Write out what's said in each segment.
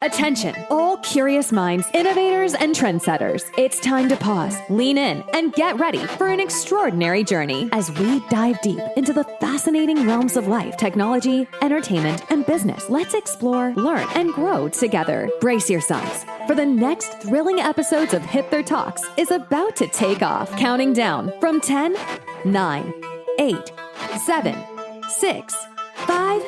Attention, all curious minds, innovators, and trendsetters. It's time to pause, lean in, and get ready for an extraordinary journey as we dive deep into the fascinating realms of life, technology, entertainment, and business. Let's explore, learn, and grow together. Brace yourselves, for the next thrilling episodes of Hipther Talks is about to take off. Counting down from 10, 9, 8, 7, 6, 5,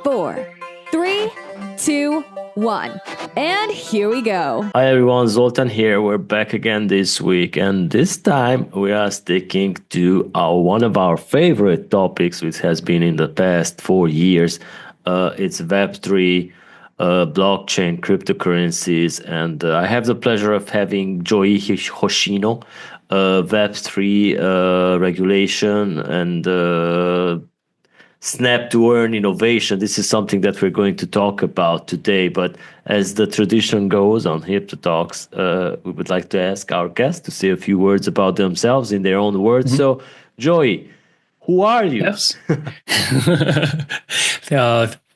4, 3, 2, 1. And here we go. Hi everyone, Zoltan here. We're back again this week, and this time we are sticking to one of our favorite topics, which has been in the past 4 years. It's Web3, blockchain, cryptocurrencies, and I have the pleasure of having Joei Hoshino, Web3 regulation and Snap to earn innovation. This is something that we're going to talk about today. But as the tradition goes on Hipther Talks, we would like to ask our guests to say a few words about themselves in their own words. So, Joey, who are you? Yes.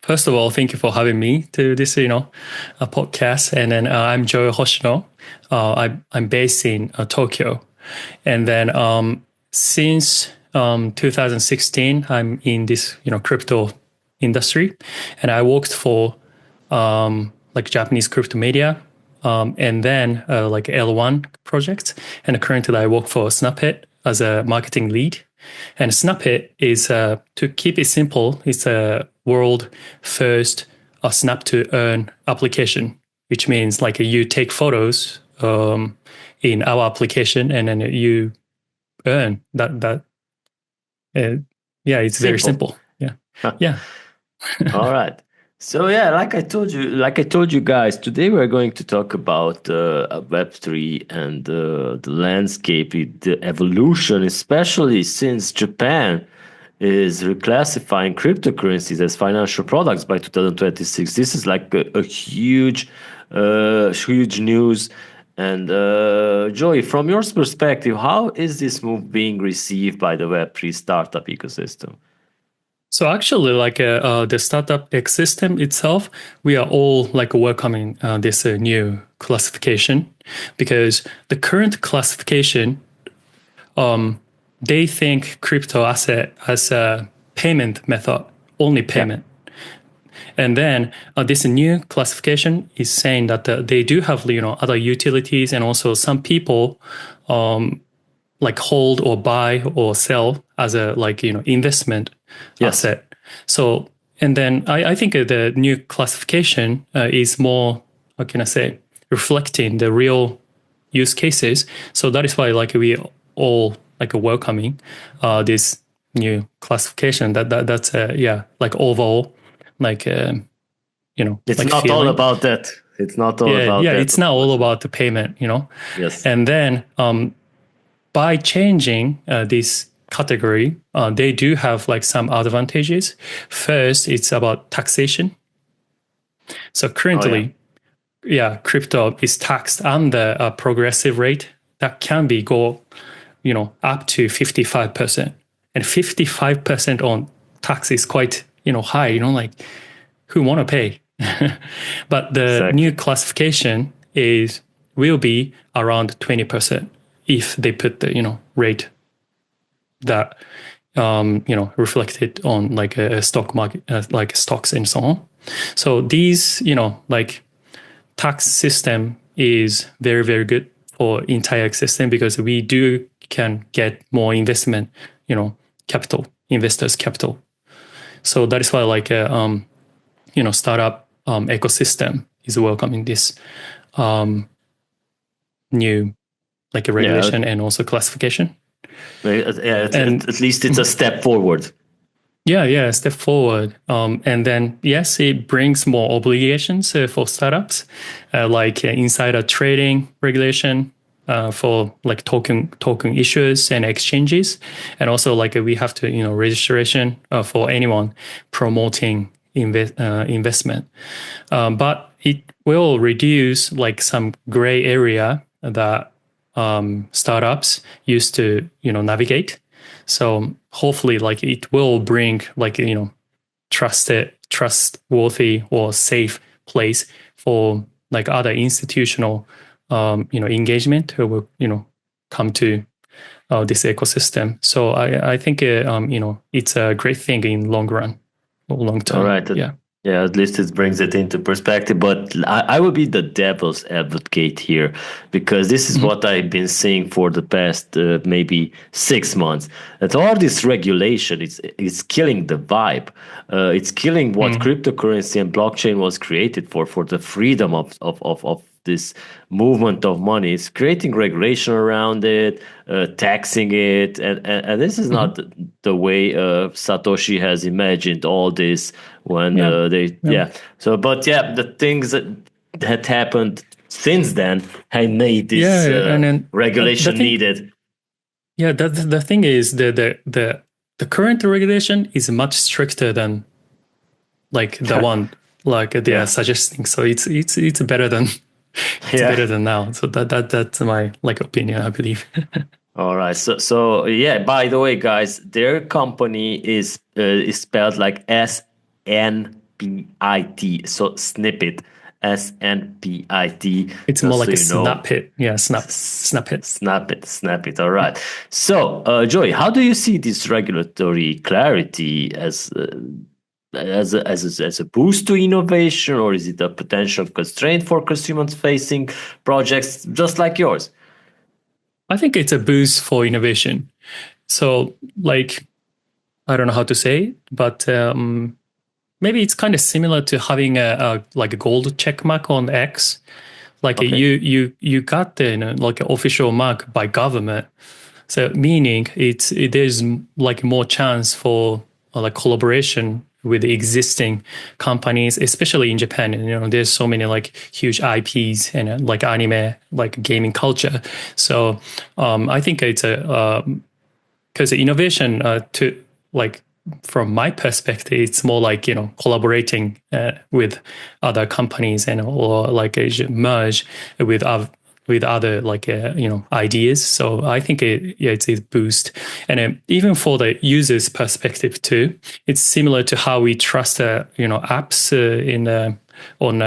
First of all, thank you for having me to this, podcast. And then I'm Joei Hoshino. I'm based in Tokyo, and then since 2016, I'm in this, crypto industry, and I worked for Japanese crypto media, and then L1 projects. And currently I work for SNPIT as a marketing lead. And SNPIT is, to keep it simple, it's a world first snap to earn application, which means you take photos in our application and then you earn that. It's very simple. Yeah. Yeah. All right. So like I told you guys, today we're going to talk about Web3 and the landscape, the evolution, especially since Japan is reclassifying cryptocurrencies as financial products by 2026. This is like a huge news. And Joey, from your perspective, how is this move being received by the Web3 startup ecosystem? So actually, the startup ecosystem itself, we are all welcoming this new classification, because the current classification, they think crypto asset as a payment method, only payment. Yeah. And then this new classification is saying that they do have other utilities, and also some people hold or buy or sell as a investment asset. So, and then I think the new classification is more, reflecting the real use cases. So that is why we all welcoming this new classification. That's overall. It's not feeling. All about that. It's not all about that. Yeah, it's not all about the payment, Yes. And then by changing this category, they do have some advantages. First, it's about taxation. So currently, crypto is taxed under a progressive rate that can be up to 55%. And 55% on tax is quite high, who want to pay? But the new classification will be around 20% if they put the, rate that, reflected on a stock market, stocks and so on. So these, tax system is very, very good for entire system, because we can get more investment, investors capital. So that is why startup ecosystem is welcoming this new regulation and also classification. At least it's a step forward. Yeah, step forward. And then yes, it brings more obligations for startups, insider trading regulation, for token issues and exchanges, and also we have to registration for anyone promoting investment, but it will reduce some gray area that startups used to navigate. So hopefully it will bring trustworthy or safe place for like other institutional, engagement who will, come to this ecosystem. So I think, it's a great thing in long run, or long term. All right. Yeah. Yeah, at least it brings it into perspective. But I will be the devil's advocate here, because this is what I've been saying for the past maybe 6 months. That all this regulation is killing the vibe. It's killing what cryptocurrency and blockchain was created for the freedom of this movement of money. It's creating regulation around it, taxing it, and this is not the way Satoshi has imagined all this when So, but yeah, the things that had happened since then had made this and then regulation needed. Yeah, the thing is the current regulation is much stricter than like the one like they are suggesting. So it's better than better than now. So that's my like opinion, I believe. All right. So yeah. By the way, guys, their company is spelled like SNPIT. So SNPIT. SNPIT. It's more like a SNPIT. Yeah, SNPIT. SNPIT. All right. So, Joey, how do you see this regulatory clarity as a boost to innovation, or is it a potential constraint for consumers-facing projects just like yours? I think it's a boost for innovation. So, like, I don't know how to say, but maybe it's kind of similar to having a gold check mark on X. Like you got the like an official mark by government. So meaning there's like more chance for like collaboration with existing companies, especially in Japan. There's so many like huge IPs and like anime, like gaming culture. So I think it's because innovation to like, from my perspective, it's more like collaborating with other companies or like merge with other like ideas. So I think it's a boost, and even for the user's perspective too, it's similar to how we trust apps on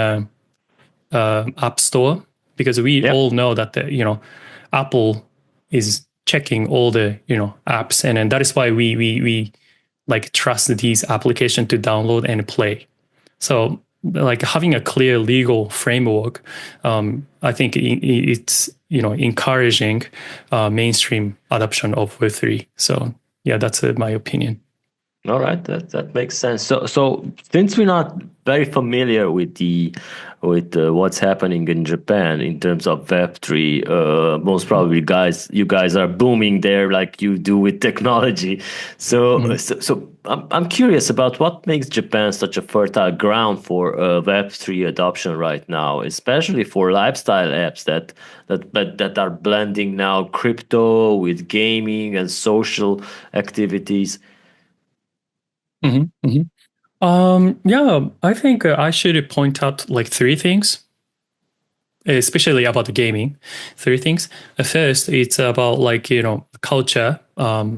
App Store, because we all know that Apple is checking all the apps, and that is why we like trust these applications to download and play. So like having a clear legal framework, I think it's encouraging mainstream adoption of Web3. So yeah, that's my opinion. All right, that makes sense. So since we're not very familiar with what's happening in Japan in terms of Web3, most probably you guys are booming there like you do with technology. So I'm curious about what makes Japan such a fertile ground for Web3 adoption right now, especially for lifestyle apps that are blending now crypto with gaming and social activities. Yeah, I think I should point out like 3 things, especially about the gaming. 3 things. First, it's about like culture.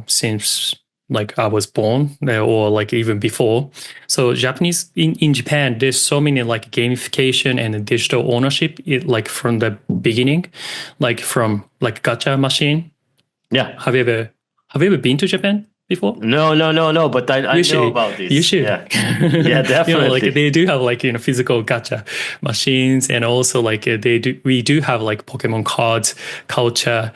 Since like I was born, or like even before. So Japanese in Japan, there's so many like gamification and digital ownership. Like from the beginning, like from like gacha machine. Yeah. Have you ever been to Japan before? No. But I know about this. You should. Yeah, yeah, definitely. Like they do have like physical gacha machines, and also like we do have like Pokemon cards culture,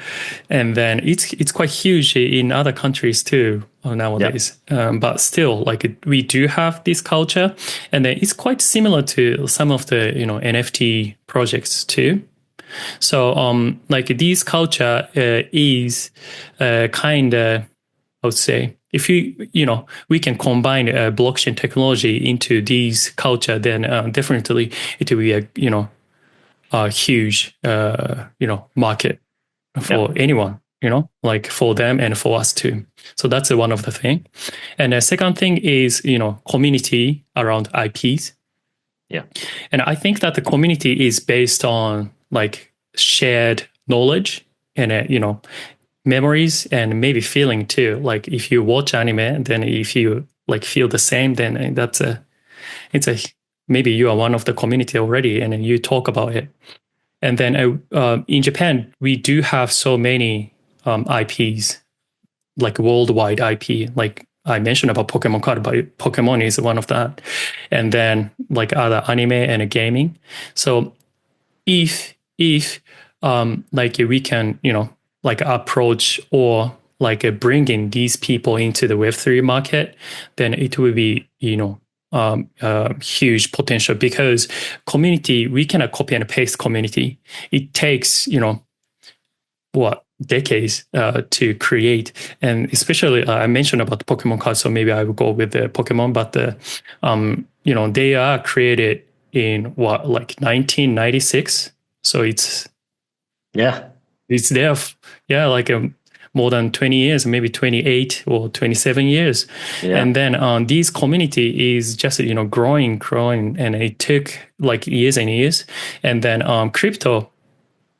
and then it's quite huge in other countries too nowadays. Yeah. But still, like we do have this culture, and then it's quite similar to some of the NFT projects too. So like this culture is kind of, I would say, if we can combine blockchain technology into these culture, then definitely it will be a huge market for anyone, like for them and for us too. So that's one of the thing. And the second thing is community around IPs. Yeah, and I think that the community is based on like shared knowledge and memories and maybe feeling too. Like if you watch anime, then if you like feel the same, then it's a maybe you are one of the community already, and then you talk about it. And then in Japan, we do have so many IPs, like worldwide IP. Like I mentioned about Pokemon card, but Pokemon is one of that. And then like other anime and gaming. So if like we can, like approach or like bringing these people into the Web3 market, then it will be, huge potential, because community, we cannot copy and paste community. It takes, decades to create. And especially I mentioned about the Pokemon cards, so maybe I will go with the Pokemon, but they are created in like 1996. So it's there, like more than 20 years, maybe 28 or 27 years. Yeah. And then this community is just, growing. And it took like years and years. And then crypto,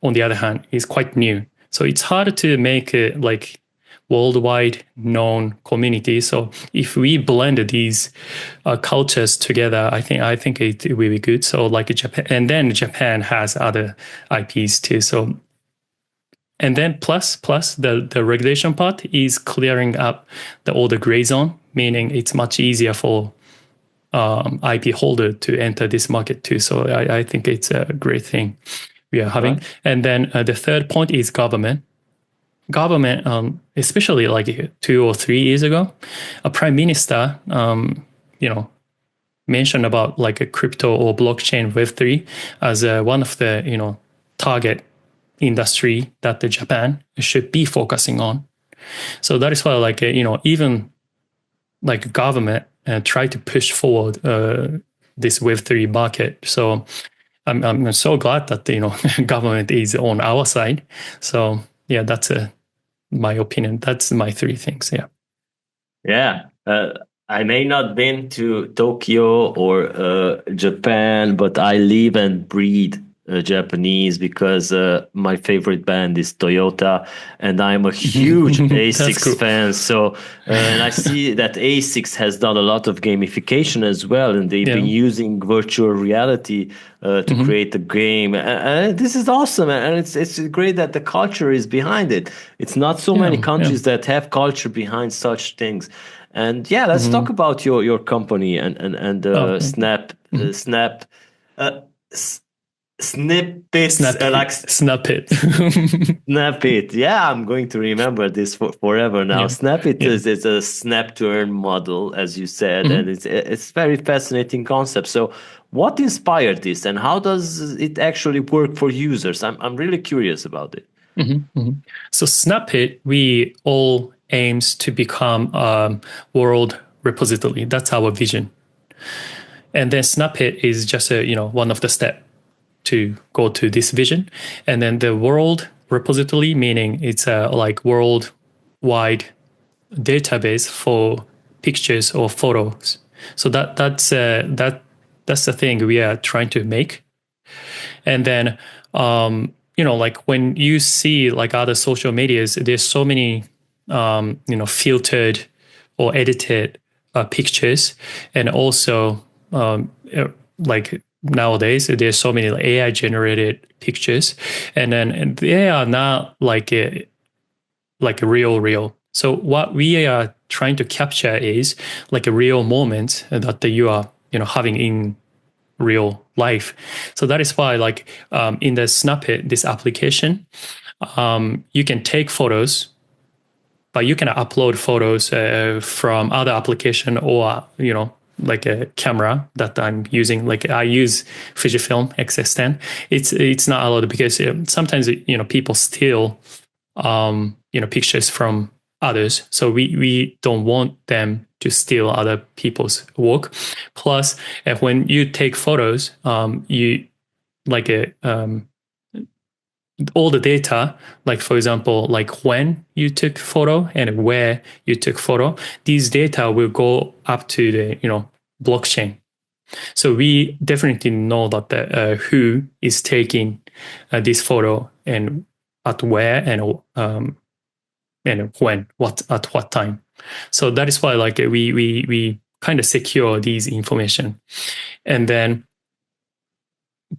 on the other hand, is quite new. So it's hard to make it like worldwide known community. So if we blend these cultures together, I think it will be good. So like Japan, and then Japan has other IPs too. So, and then plus the regulation part is clearing up all the gray zone, meaning it's much easier for IP holder to enter this market too. So I think it's a great thing we are having. Right. And then the third point is government. Especially like 2 or 3 years ago, a prime minister, mentioned about like a crypto or blockchain Web3 as one of the, target industry that the Japan should be focusing on. So that is why like, even like government try to push forward this Web3 market. So I'm so glad that, government is on our side. So yeah, that's my opinion. That's my 3 things. Yeah. Yeah. I may not been to Tokyo or Japan, but I live and breathe Japanese because my favorite band is Toyota, and I'm a huge ASICS fan. So, and I see that ASICS has done a lot of gamification as well, and they've been using virtual reality to create the game. And this is awesome, and it's great that the culture is behind it. It's not so many countries that have culture behind such things. And yeah, let's talk about your company and SNPIT. SNPIT. SNPIT. Yeah, I'm going to remember this forever now. SNPIT is a snap to earn model, as you said, and it's very fascinating concept. So, what inspired this, and how does it actually work for users? I'm really curious about it. So, SNPIT, we all aims to become a world repository. That's our vision. And then SNPIT is just one of the steps to go to this vision. And then the world repository, meaning it's a like worldwide database for pictures or photos. So that's the thing we are trying to make. And then like when you see like other social medias, there's so many filtered or edited pictures, and also like nowadays there's so many AI generated pictures, and then they are not like a real. So what we are trying to capture is like a real moment that you are having in real life. So that is why like in the SNPIT, this application, you can take photos, but you can upload photos from other application or like a camera that I'm using. Like I use Fujifilm X-S10. It's not allowed because sometimes people steal pictures from others. So we don't want them to steal other people's work. Plus, when you take photos, you like all the data, like for example, like when you took photo and where you took photo, these data will go up to the blockchain. So we definitely know that who is taking this photo and at where and when, at what time. So that is why like we kind of secure these information. And then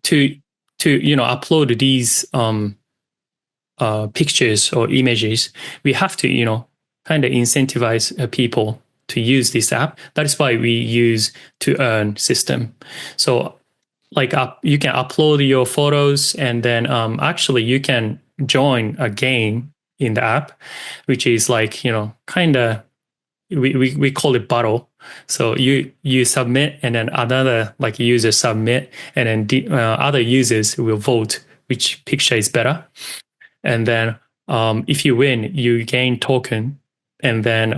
to upload these pictures or images, we have to kind of incentivize people to use this app. That is why we use to earn system. So like you can upload your photos, and then actually you can join a game in the app, which is like kind of we call it battle. So you submit, and then another like user submit, and then the other users will vote which picture is better. And then if you win, you gain token, and then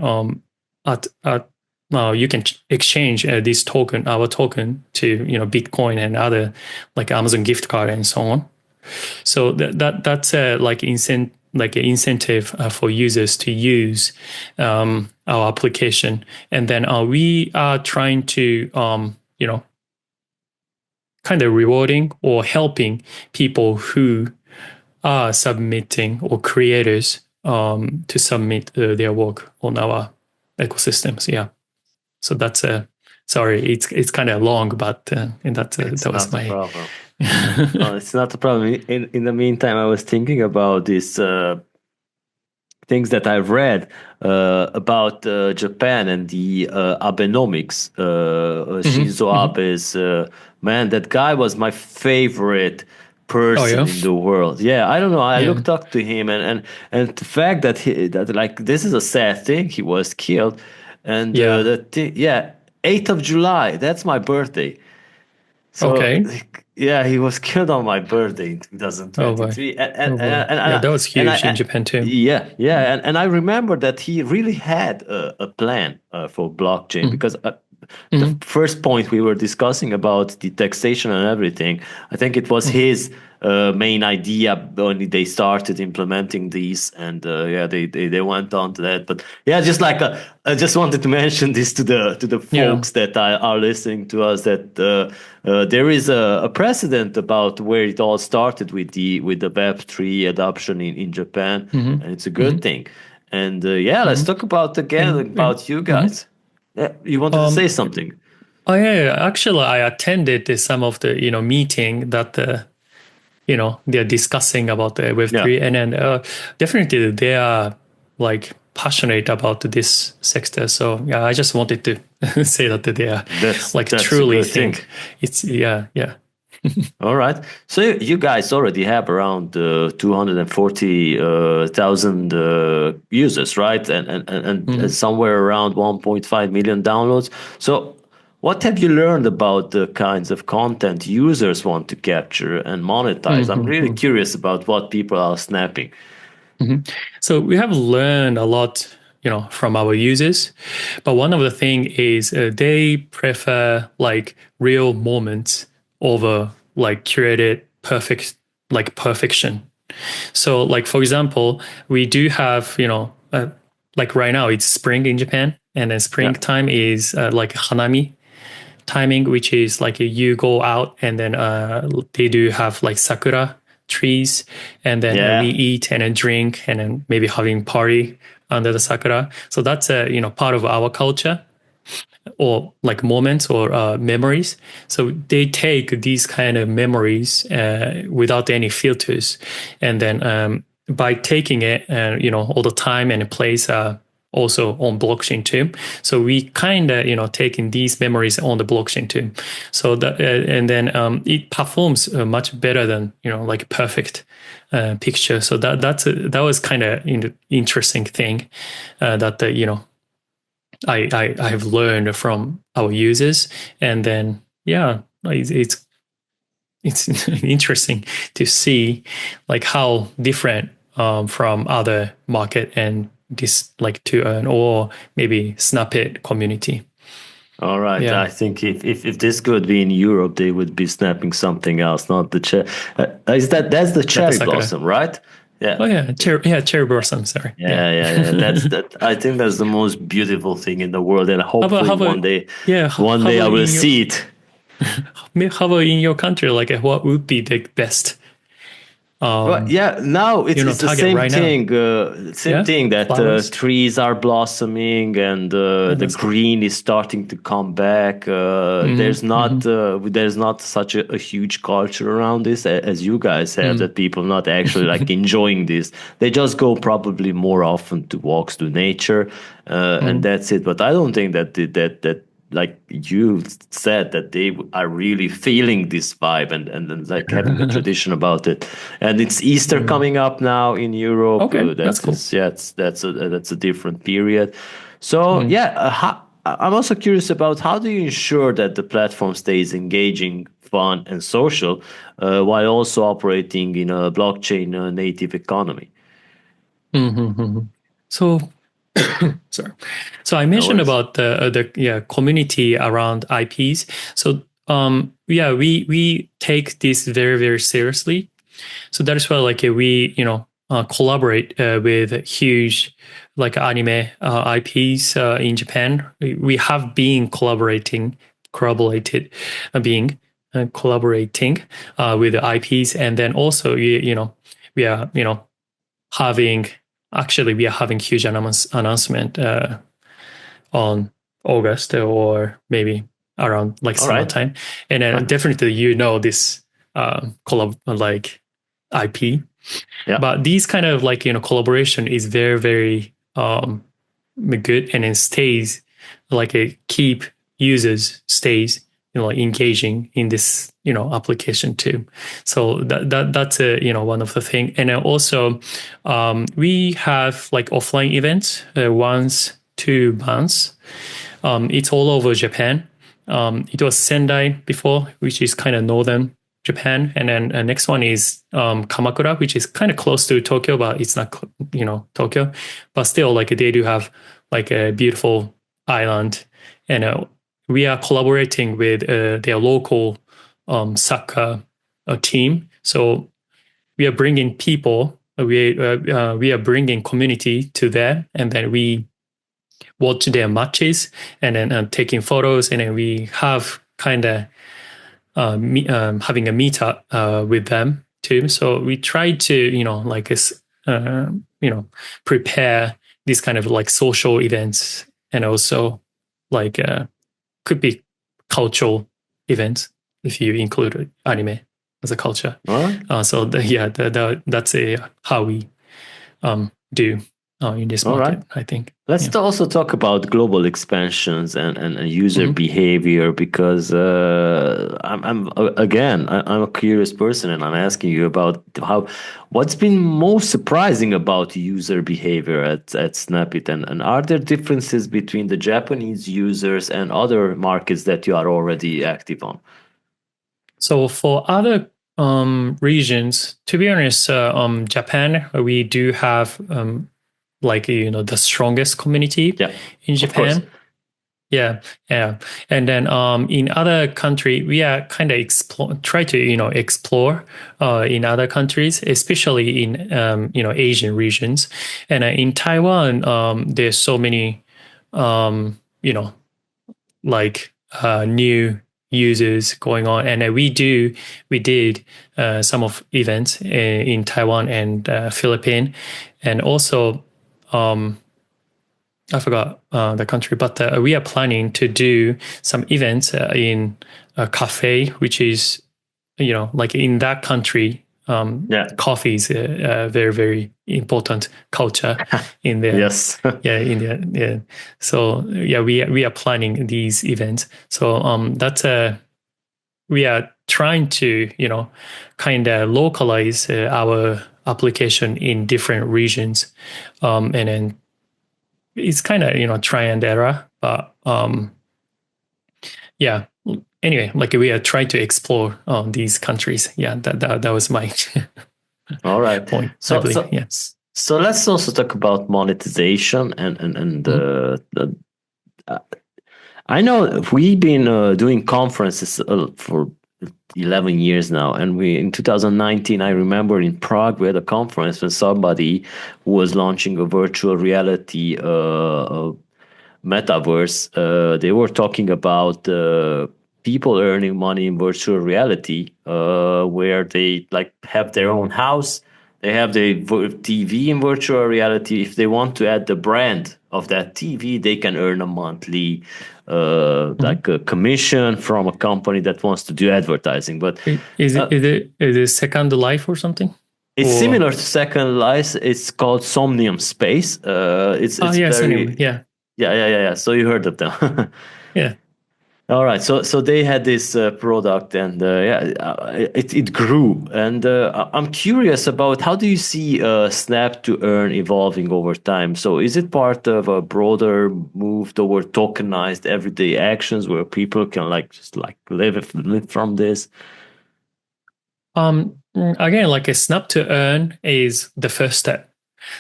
you can exchange this token, our token, to Bitcoin and other like Amazon gift card and so on. So that's like an incentive for users to use our application. And then we are trying to kind of rewarding or helping people who are submitting, or creators to submit their work on our ecosystems. Yeah. So that's sorry, it's kind of long, but and that was my problem. No, it's not a problem. In the meantime, I was thinking about these things that I've read about Japan and the Abenomics. Shinzo Abe's man, that guy was my favorite person in the world. Yeah, I don't know. I looked up to him, and the fact that this is a sad thing. He was killed, and 8th of July. That's my birthday. So, he was killed on my birthday in 2023. And that was huge in Japan too. Yeah. And I remember that he really had a plan for blockchain, because the first point we were discussing about the taxation and everything, I think it was his main idea when they started implementing these, and they went on to that. But just like I just wanted to mention this to the folks that are listening to us, that there is a precedent about where it all started with the Web3 adoption in Japan, and it's a good thing. And let's talk about you guys. Yeah, you wanted to say something? Oh yeah, actually, I attended some of the meeting that they're discussing about the Web3, and then definitely they are like passionate about this sector. So I just wanted to say that they are that's truly think it's All right. So you guys already have around 240,000 users, right? And somewhere around 1.5 million downloads. So what have you learned about the kinds of content users want to capture and monetize? I'm really curious about what people are snapping. So we have learned a lot, from our users, but one of the thing is they prefer like real moments over like curated perfection. So like, for example, we do have, like right now it's spring in Japan, and then springtime is like hanami timing, which is like you go out, and then they do have like sakura trees, and then we eat and then drink, and then maybe having party under the sakura. So that's part of our culture, or like moments or memories. So they take these kind of memories without any filters, and then by taking it, all the time and place also on blockchain too. So we kind of taking these memories on the blockchain too. So that and then it performs much better than like perfect picture. So that was kind of interesting thing that I have learned from our users. And then it's interesting to see like how different from other market and this like to earn, or maybe SNPIT community. All right. I think if this could be in Europe, they would be snapping something else, not the that's the cherry blossom, right? Yeah. Oh yeah, cherry blossom. Sorry. Yeah. That's that. I think that's the most beautiful thing in the world, and hopefully one day I will see it. How about in your country? Like, what would be the best? Well, yeah, now it's the target same right thing. Yeah, Thing that flowers. trees are blossoming and Yeah, the that's good. green is starting to come back. There's not such a huge culture around this as you guys have. That people not actually like enjoying this. They just go probably more often to walks to nature, and that's it. But I don't think that like you said that they are really feeling this vibe and like having a tradition about it. And it's Easter coming up now in Europe. Okay, that's cool. That's a different period. So yeah, I'm also curious about how do you ensure that the platform stays engaging, fun, and social while also operating in a blockchain native economy. So, sorry. So I No mentioned worries. about the community around IPs. So we take this very, very seriously. So that is why like we collaborate with huge like anime IPs in Japan. We have been collaborating with the IPs, and then also we are having we are having huge announcement on August or maybe around like All right. summertime, and then definitely this collab like IP. Yeah. But these kind of like collaboration is very very good, and it stays like a keep users stays engaging in this application too. So that's one of the thing. And then also we have like offline events once 2 months. It's all over Japan. It was Sendai before, which is kind of northern Japan, and then next one is Kamakura, which is kind of close to Tokyo, but it's not Tokyo, but still like they do have like a beautiful island, and we are collaborating with their local soccer team. So we are bringing people, we are bringing community to there, and then we watch their matches, and then taking photos, and then we have kind of having a meetup with them too. So we try to prepare these kind of like social events, and also like could be cultural events if you include anime as a culture. So that's how we do in this market. Right. I think. Let's also talk about global expansions and user behavior, because I'm a curious person, and I'm asking you about what's been most surprising about user behavior at SNPIT, and are there differences between the Japanese users and other markets that you are already active on? So for other regions, to be honest, Japan, we do have like the strongest community in Japan. Yeah. And then in other country, we are kind of try to explore in other countries, especially in Asian regions. And in Taiwan, there's so many like new users going on, and we did some of events in Taiwan and Philippines, and also I forgot the country, but we are planning to do some events in a cafe, which is like in that country. Coffee is a very, very important culture in there. Yes. In there. Yeah. So we are planning these events. So that's we are trying to kind of localize our application in different regions, and then it's kind of try and error, but anyway, like we are trying to explore these countries. That was my all right point. So yes. So let's also talk about monetization and I know we've been doing conferences for 11 years now, and in 2019 I remember in Prague we had a conference when somebody who was launching a virtual reality metaverse. They were talking about people earning money in virtual reality, where they like have their own house, they have the TV in virtual reality. If they want to add the brand of that TV, they can earn a monthly like a commission from a company that wants to do advertising. But Is it Second Life or something? it's Or similar to Second Life. It's called Somnium Space. It's yes, very anyway, yeah, yeah. So you heard of them. yeah. All right, so they had this product, and it grew. And I'm curious about, how do you see Snap to Earn evolving over time? So is it part of a broader move toward tokenized everyday actions where people can like just like live from this? Again, like a Snap to Earn is the first step.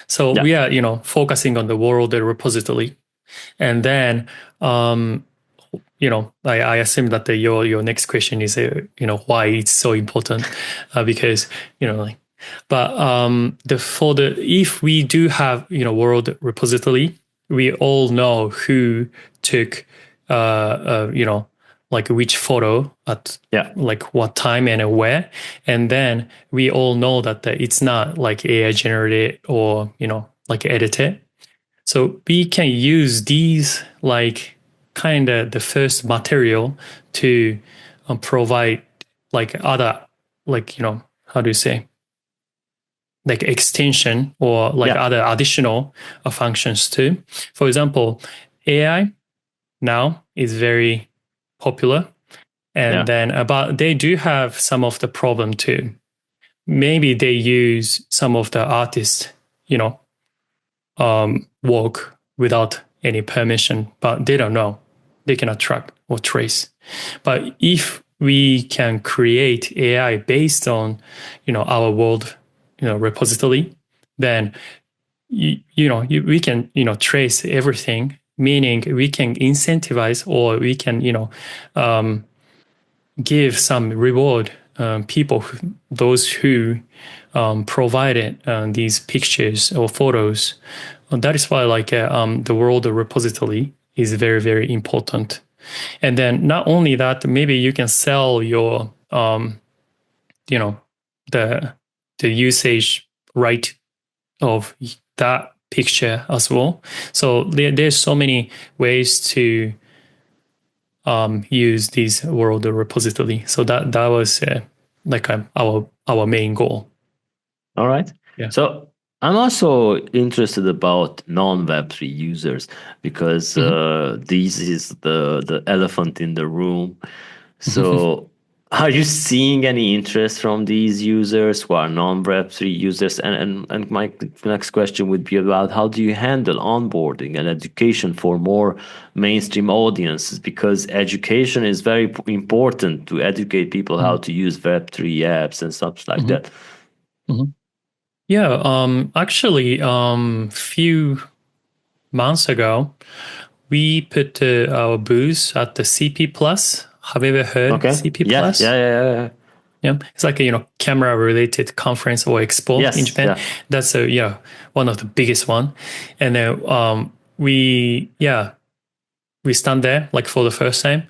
So Yeah. we are, focusing on the world repository, and then I assume that your next question is why it's so important, because but if we do have world repository, we all know who took like which photo at like what time and where, and then we all know that it's not like AI generated or like edited. So we can use these like kind of the first material to provide like other, like how do you say, like extension or like other additional functions too. For example, AI now is very popular, and then but they do have some of the problem too. Maybe they use some of the artists work without any permission, but they don't know. They cannot track or trace. But if we can create AI based on, our world, repository, then we can trace everything. Meaning we can incentivize, or we can give some reward people, those who provided these pictures or photos. And that is why the world repository is very, very important. And then not only that, maybe you can sell your the usage right of that picture as well. So there's so many ways to use this world repository. So that was our main goal. All right. Yeah. So I'm also interested about non-Web3 users, because this is the elephant in the room. So are you seeing any interest from these users who are non-Web3 users? And my next question would be about, how do you handle onboarding and education for more mainstream audiences? Because education is very important to educate people how to use Web3 apps and stuff like that. Yeah, actually, few months ago, we put our booth at the CP Plus. Have you ever heard CP Plus? Yeah. Yeah, it's like a camera related conference or expo in Japan. Yeah. That's one of the biggest one, and then we stand there like for the first time.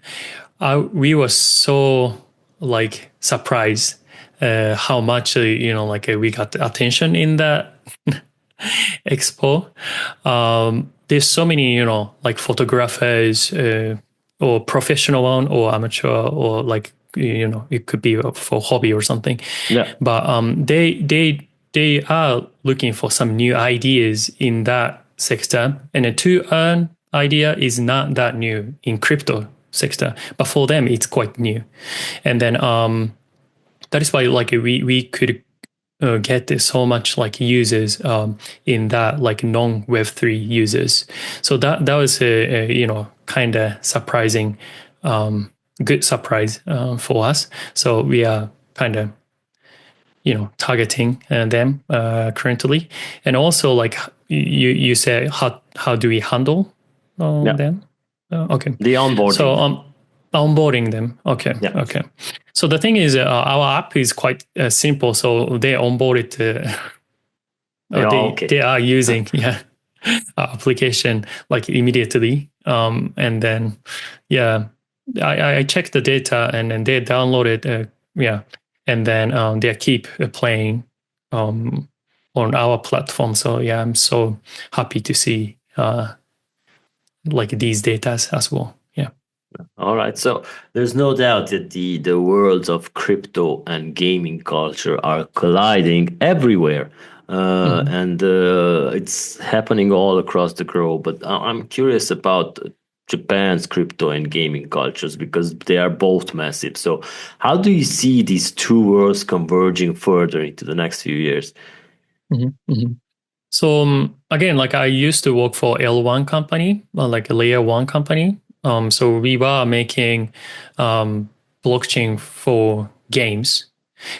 We were so like surprised how much we got attention in that expo. There's so many like photographers or professional one or amateur, or like it could be for hobby or something. Yeah. But they are looking for some new ideas in that sector, and a to earn idea is not that new in crypto sector, but for them it's quite new. And then that is why like we could get so much like users in that like non Web3 users. So that was a kind of surprising, good surprise for us. So we are kind of targeting them currently. And also like you say, how do we handle them? Okay. The onboarding. So onboarding them. Okay. Yeah. Okay. So the thing is, our app is quite simple. So they onboarded. They are using our application like immediately. And then I checked the data, and then they downloaded, and then they keep playing on our platform. So yeah, I'm so happy to see like these data as well. Yeah. All right. So there's no doubt that the worlds of crypto and gaming culture are colliding everywhere. And it's happening all across the globe. But I'm curious about Japan's crypto and gaming cultures because they are both massive. So, how do you see these two worlds converging further into the next few years? So again, like I used to work for L1 company, like a layer one company. So we were making blockchain for games,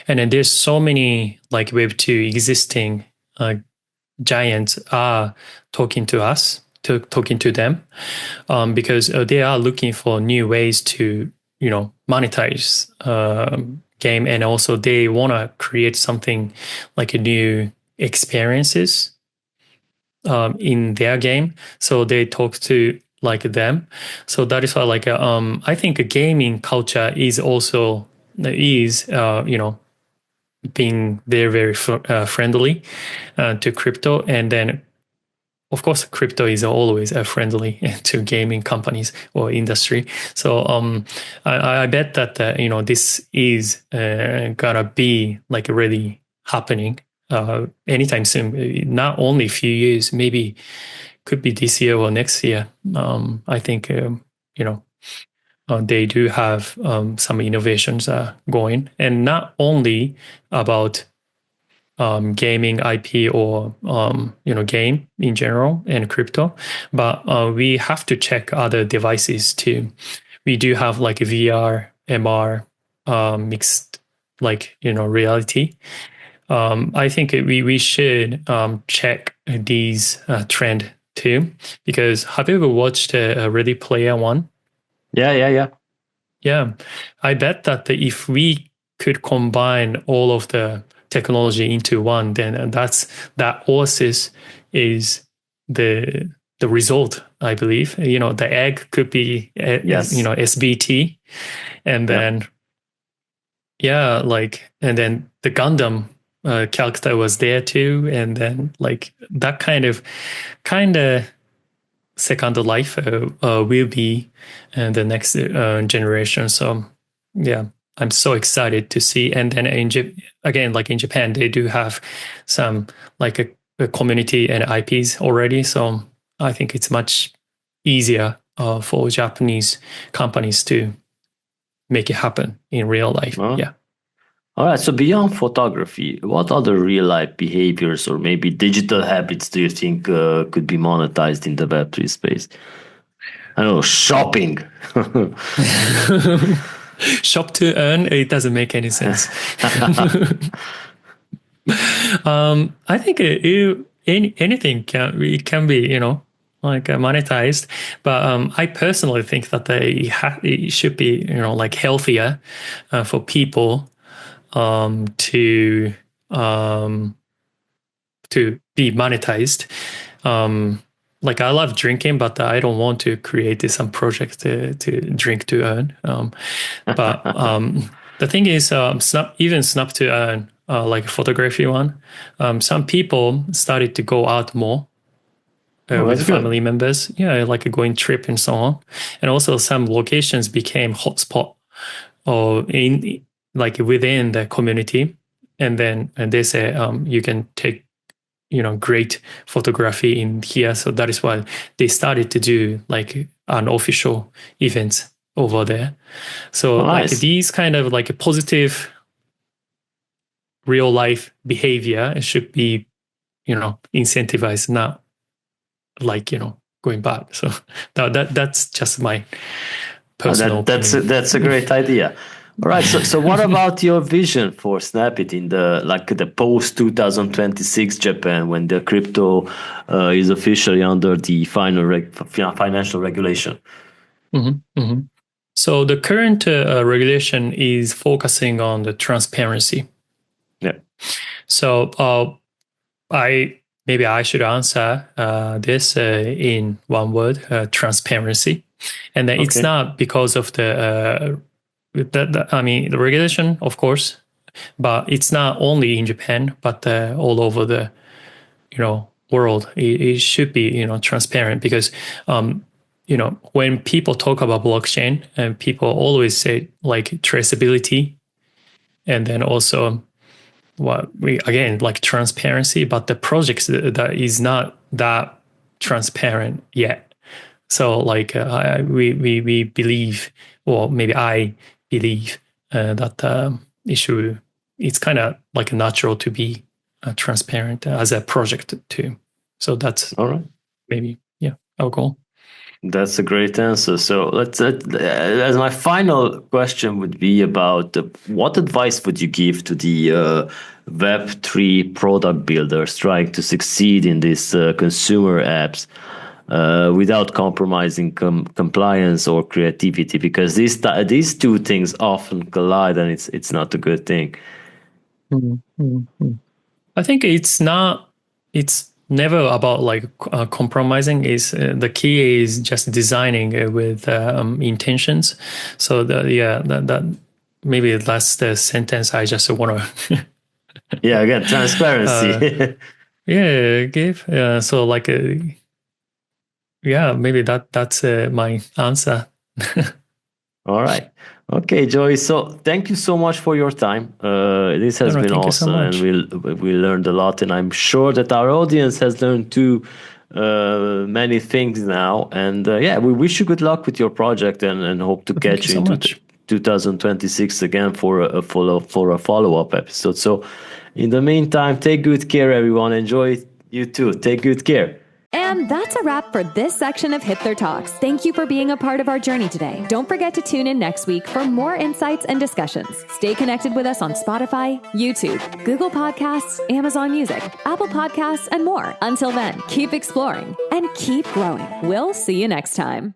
and then there's so many like Web2 existing giants are talking to us, talking to them, because they are looking for new ways to monetize game, and also they want to create something like a new experiences in their game. So they talk to like them. So that is why like I think a gaming culture is also being very very friendly to crypto, and then of course crypto is always friendly to gaming companies or industry. So I bet that this is gonna be like really happening anytime soon. Not only a few years, maybe could be this year or next year. I think they do have some innovations going, and not only about gaming IP or game in general and crypto, but we have to check other devices too. We do have like VR, MR, mixed like reality. I think we should check these trend too, because have you ever watched Ready Player One? Yeah. Yeah, I bet that if we could combine all of the technology into one, then that oasis is the result. I believe the egg could be Yes. SBT, and then and then the Gundam character was there too, and then like that kind of second life will be the next generation. So yeah, I'm so excited to see. And then again, like in Japan, they do have some like a community and IPs already. So I think it's much easier for Japanese companies to make it happen in real life. Well, yeah. All right. So beyond photography, what other real life behaviors or maybe digital habits do you think could be monetized in the Web3 space? I don't know, shopping. Shop to earn, it doesn't make any sense. I think anything can be like monetized, but I personally think that it should be like healthier for people to be monetized. Like I love drinking, but I don't want to create some project to drink to earn. But the thing is, Snap to earn, like photography one, some people started to go out more with family members. Yeah, like a going trip and so on. And also some locations became hotspot or in like within the community. And then they say you can take great photography in here. So that is why they started to do like an official events over there. So like these kind of like a positive real life behavior should be, incentivized, not like, going bad. So that's just my personal opinion. That's a great idea. All right. So what about your vision for SNPIT in the post 2026 Japan when the crypto is officially under the financial regulation? So the current regulation is focusing on the transparency. Yeah. So maybe I should answer this in one word: transparency. And then it's Okay. not because of the regulation, of course, but it's not only in Japan, but all over the world. It should be transparent, because when people talk about blockchain, and people always say like traceability, and then also like transparency, but the projects that is not that transparent yet. So like we believe, or maybe I believe that it's kind of like natural to be transparent as a project too. So that's All right. maybe our goal. That's a great answer. So as my final question would be about what advice would you give to the Web3 product builders trying to succeed in these consumer apps without compromising compliance or creativity? Because these two things often collide, and it's not a good thing. I think it's never about like compromising. Is the key is just designing with intentions. So that maybe that's the sentence I just want to Yeah, again, transparency. give. So like maybe that's my answer. All right. Okay, Joey. So thank you so much for your time. This has been Thank you so awesome, much. and we learned a lot, and I'm sure that our audience has learned too many things now. And we wish you good luck with your project, and hope to catch you into 2026 again for a follow-up episode. So in the meantime, take good care, everyone. Enjoy you too. Take good care. And that's a wrap for this section of Hipther Talks. Thank you for being a part of our journey today. Don't forget to tune in next week for more insights and discussions. Stay connected with us on Spotify, YouTube, Google Podcasts, Amazon Music, Apple Podcasts, and more. Until then, keep exploring and keep growing. We'll see you next time.